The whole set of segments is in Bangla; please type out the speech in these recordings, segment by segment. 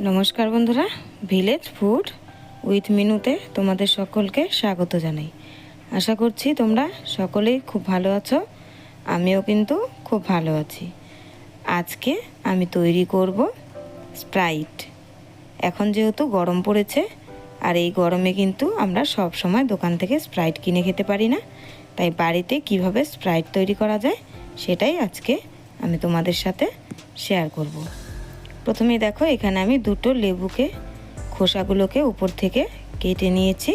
নমস্কার বন্ধুরা, ভিলেজ ফুড উইথ মিনুতে তোমাদের সকলকে স্বাগত জানাই। আশা করছি তোমরা সকলেই খুব ভালো আছো। আমিও কিন্তু খুব ভালো আছি। আজকে আমি তৈরি করব স্প্রাইট। এখন যেহেতু গরম পড়েছে, আর এই গরমে কিন্তু আমরা সব সময় দোকান থেকে স্প্রাইট কিনে খেতে পারি না, তাই বাড়িতে কিভাবে স্প্রাইট তৈরি করা যায় সেটাই আজকে আমি তোমাদের সাথে শেয়ার করব। প্রথমেই দেখো, এখানে আমি দুটো লেবুকে খোসাগুলোকে উপর থেকে কেটে নিয়েছি।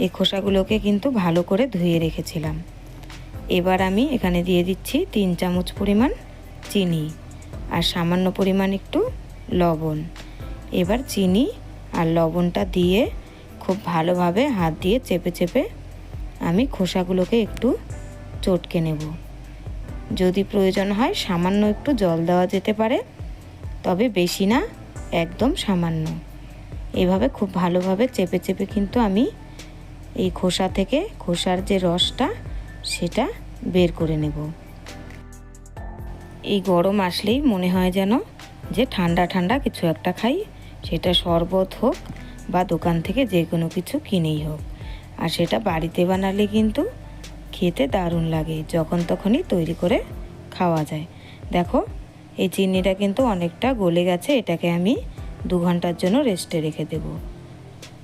এই খোসাগুলোকে কিন্তু ভালো করে ধুয়ে রেখেছিলাম। এবার আমি এখানে দিয়ে দিচ্ছি 3 চামচ পরিমাণ চিনি আর সামান্য পরিমাণ একটু লবণ। এবার চিনি আর লবণটা দিয়ে খুব ভালোভাবে হাত দিয়ে চেপে চেপে আমি খোসাগুলোকে একটু চটকে নেব। যদি প্রয়োজন হয় সামান্য একটু জল দেওয়া যেতে পারে, তবে বেশি না, একদম সামান্য। এভাবে খুব ভালোভাবে চেপে চেপে কিন্তু আমি এই খোসা থেকে খোসার যে রসটা সেটা বের করে নেব। এই গরম আসলেই মনে হয় যেন যে ঠান্ডা ঠান্ডা কিছু একটা খাই, সেটা শরবত হোক বা দোকান থেকে যে কোনো কিছু কিনেই হোক। আর সেটা বাড়িতে বানালে কিন্তু খেতে দারুণ লাগে, যখন তখনই তৈরি করে খাওয়া যায়। দেখো, এই চিনিটা কিন্তু অনেকটা গলে গেছে। এটাকে আমি 2 ঘন্টার জন্য রেস্টে রেখে দেব।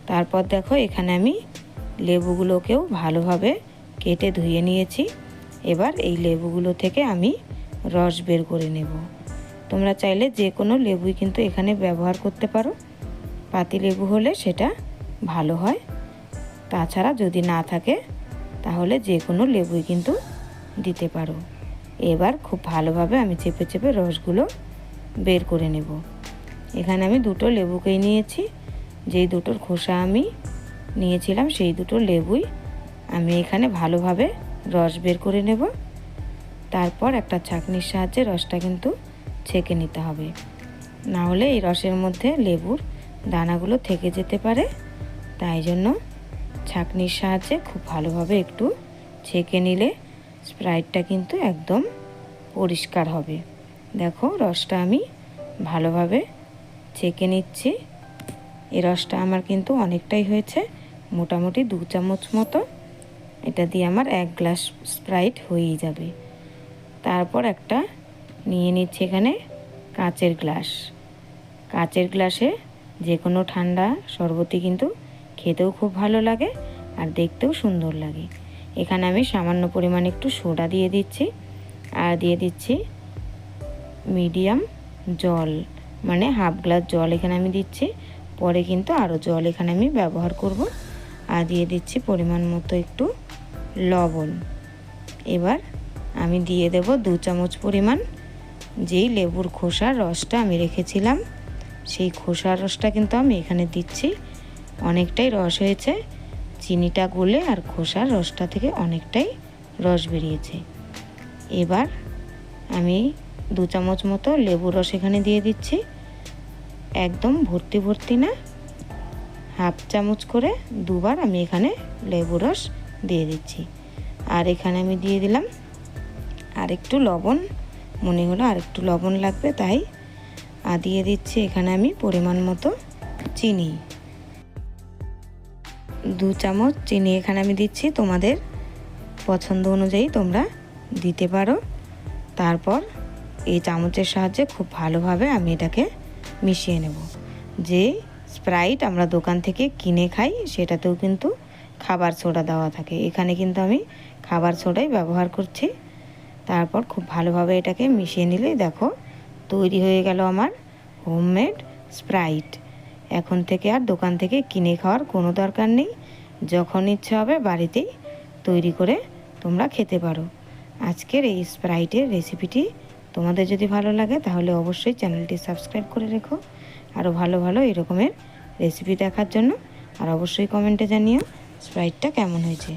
তারপর দেখো, এখানে আমি লেবুগুলোকেও ভালোভাবে কেটে ধুয়ে নিয়েছি। এবার এই লেবুগুলো থেকে আমি রস বের করে নেব। তোমরা চাইলে যে কোনো লেবুই কিন্তু এখানে ব্যবহার করতে পারো। পাতি লেবু হলে সেটা ভালো হয়, তাছাড়া যদি না থাকে তাহলে যে কোনো লেবুই কিন্তু দিতে পারো। এবার খুব ভালোভাবে আমি চেপে চেপে রসগুলো বের করে নেব। এখানে আমি দুটো লেবুকেই নিয়েছি। যেই দুটোর খোসা আমি নিয়েছিলাম সেই দুটো লেবুই আমি এখানে ভালোভাবে রস বের করে নেব। তারপর একটা ছাঁকনির সাহায্যে রসটা কিন্তু ছেঁকে নিতে হবে, না হলে এই রসের মধ্যে লেবুর দানাগুলো থেকে যেতে পারে। তাই জন্য ছাঁকনির সাহায্যে খুব ভালোভাবে একটু ছেঁকে নিলে স্প্রাইটটা কিন্তু একদম পরিষ্কার হবে। দেখো, রসটা আমি ভালোভাবে ছেঁকে নিচ্ছি। এই রসটা আমার কিন্তু অনেকটাই হয়েছে, মোটামুটি 2 চামচ মতো। এটা দিয়ে আমার 1 গ্লাস স্প্রাইট হয়েই যাবে। তারপর একটা নিয়ে নিচ্ছি এখানে কাচের গ্লাস। কাচের গ্লাসে যে কোনো ঠান্ডা শরবতই কিন্তু খেতেও খুব ভালো লাগে আর দেখতেও সুন্দর লাগে। এখানে আমি সামান্য পরিমাণ একটু সোডা দিয়ে দিচ্ছি, আর দিয়ে দিচ্ছি মিডিয়াম জল, মানে হাফ গ্লাস জল এখানে আমি দিচ্ছি। পরে কিন্তু আরও জল এখানে আমি ব্যবহার করব। আর দিয়ে দিচ্ছি পরিমাণ মতো একটু লবণ। এবার আমি দিয়ে দেব 2 চামচ পরিমাণ যেই লেবুর খোসার রসটা আমি রেখেছিলাম, সেই খোসার রসটা কিন্তু আমি এখানে দিচ্ছি। অনেকটাই রস হয়েছে, চিনিটা গলে আর খোসার রসটা থেকে অনেকটাই রস বেরিয়েছে। এবার আমি 2 চামচ মতো লেবুর রস এখানে দিয়ে দিচ্ছি। একদম ভর্তি ভর্তি না, হাফ চামচ করে দুবার আমি এখানে লেবুর রস দিয়ে দিচ্ছি। আর এখানে আমি দিয়ে দিলাম আর একটু লবণ, মনে হলো আর একটু লবণ লাগবে তাই। আর দিয়ে দিচ্ছি এখানে আমি পরিমাণ মতো চিনি, 2 চামচ চিনি এখানে আমি দিচ্ছি। তোমাদের পছন্দ অনুযায়ী তোমরা দিতে পারো। তারপর এই চামচের সাহায্যে খুব ভালোভাবে আমি এটাকে মিশিয়ে নেব। যে স্প্রাইট আমরা দোকান থেকে কিনে খাই সেটাতেও কিন্তু খাবার সোডা দেওয়া থাকে, এখানে কিন্তু আমি খাবার সোডাই ব্যবহার করছি। তারপর খুব ভালোভাবে এটাকে মিশিয়ে নিলেই দেখো তৈরি হয়ে গেল আমার হোমমেড স্প্রাইট। এখন থেকে আর দোকান থেকে কিনে খাওয়ার কোনো দরকার নেই, যখন ইচ্ছে হবে বাড়িতেই তৈরি করে তোমরা খেতে পারো। আজকের এই স্প্রাইটের রেসিপিটি তোমাদের যদি ভালো লাগে তাহলে অবশ্যই চ্যানেলটি সাবস্ক্রাইব করে রেখো, আরও ভালো ভালো এরকমের রেসিপি দেখার জন্য। আর অবশ্যই কমেন্টে জানিও স্প্রাইটটা কেমন হয়েছে।